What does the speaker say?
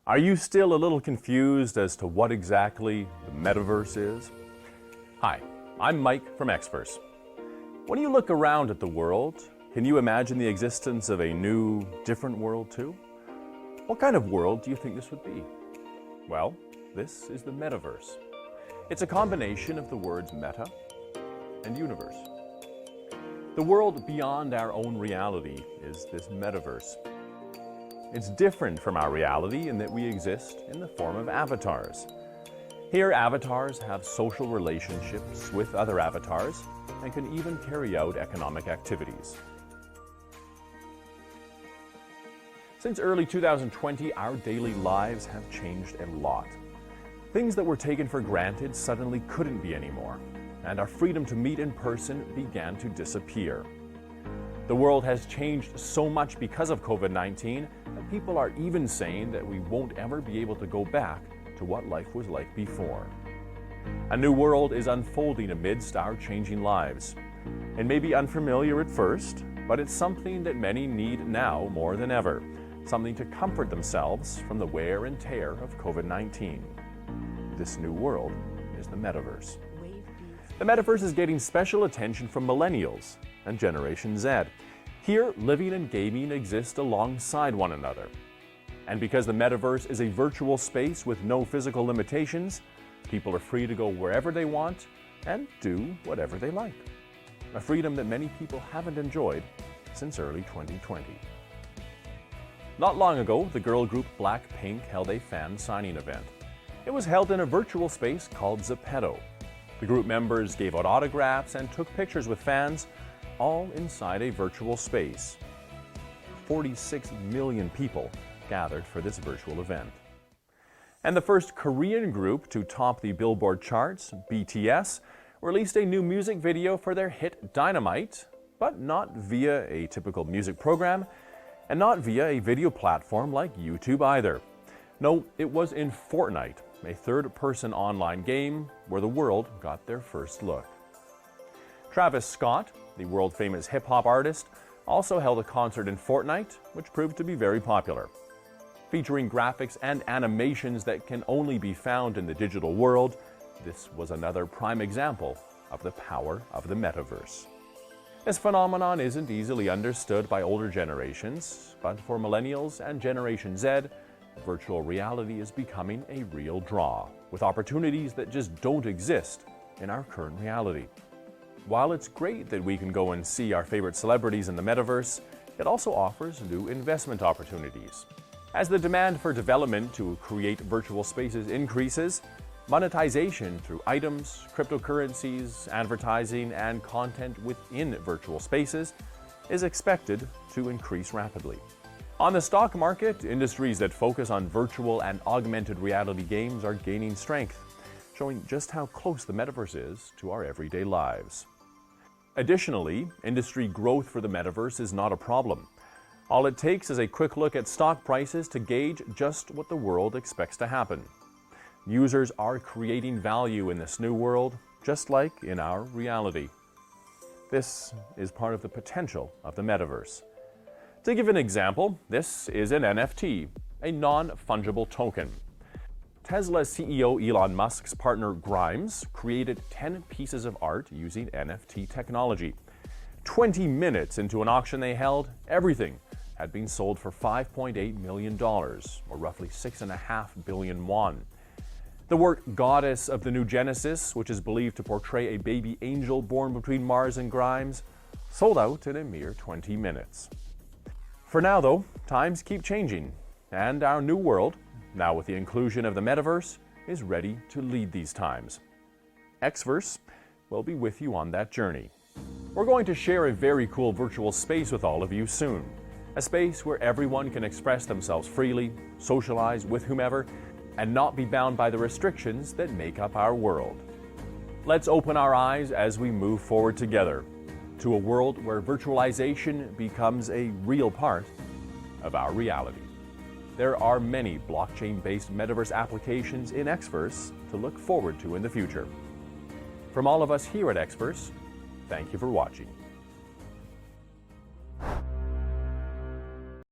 Are you still a little confused as to what exactly the metaverse is? Hi, I'm Mike from Xverse. When you look around at the world, can you imagine the existence of a new, different world too? What kind of world do you think this would be? Well, this is the metaverse. It's a combination of the words meta and universe. The world beyond our own reality is this metaverse. It's different from our reality in that we exist in the form of avatars. Here, avatars have social relationships with other avatars and can even carry out economic activities. Since early 2020, our daily lives have changed a lot. Things that were taken for granted suddenly couldn't be anymore, and our freedom to meet in person began to disappear. The world has changed so much because of COVID-19 that people are even saying that we won't ever be able to go back to what life was like before. A new world is unfolding amidst our changing lives. It may be unfamiliar at first, but it's something that many need now more than ever, something to comfort themselves from the wear and tear of COVID-19. This new world is the metaverse. The metaverse is getting special attention from millennials and Generation Z. Here, living and gaming exist alongside one another. And because the metaverse is a virtual space with no physical limitations, people are free to go wherever they want and do whatever they like. A freedom that many people haven't enjoyed since early 2020. Not long ago, the girl group Blackpink held a fan signing event. It was held in a virtual space called Zepeto. The group members gave out autographs and took pictures with fans, all inside a virtual space. 46 million people gathered for this virtual event. And the first Korean group to top the Billboard charts, BTS, released a new music video for their hit Dynamite, but not via a typical music program, and not via a video platform like YouTube either. No, it was in Fortnite, a third-person online game where the world got their first look. Travis Scott, the world-famous hip-hop artist, also held a concert in Fortnite, which proved to be very popular. Featuring graphics and animations that can only be found in the digital world, this was another prime example of the power of the metaverse. This phenomenon isn't easily understood by older generations, but for millennials and Generation Z, virtual reality is becoming a real draw, with opportunities that just don't exist in our current reality. While it's great that we can go and see our favorite celebrities in the metaverse, it also offers new investment opportunities. As the demand for development to create virtual spaces increases, monetization through items, cryptocurrencies, advertising, and content within virtual spaces is expected to increase rapidly. On the stock market, industries that focus on virtual and augmented reality games are gaining strength, showing just how close the metaverse is to our everyday lives. Additionally, industry growth for the metaverse is not a problem. All it takes is a quick look at stock prices to gauge just what the world expects to happen. Users are creating value in this new world, just like in our reality. This is part of the potential of the metaverse. To give an example, this is an NFT, a non-fungible token. Tesla CEO Elon Musk's partner Grimes created 10 pieces of art using NFT technology. 20 minutes into an auction they held, everything had been sold for $5.8 million, or roughly 6.5 billion won. The work Goddess of the New Genesis, which is believed to portray a baby angel born between Mars and Grimes, sold out in a mere 20 minutes. For now, though, times keep changing, and our new world, now with the inclusion of the metaverse, is ready to lead these times. Xverse will be with you on that journey. We're going to share a very cool virtual space with all of you soon. A space where everyone can express themselves freely, socialize with whomever, and not be bound by the restrictions that make up our world. Let's open our eyes as we move forward together to a world where virtualization becomes a real part of our reality. There are many blockchain-based metaverse applications in Xverse to look forward to in the future. From all of us here at Xverse, thank you for watching.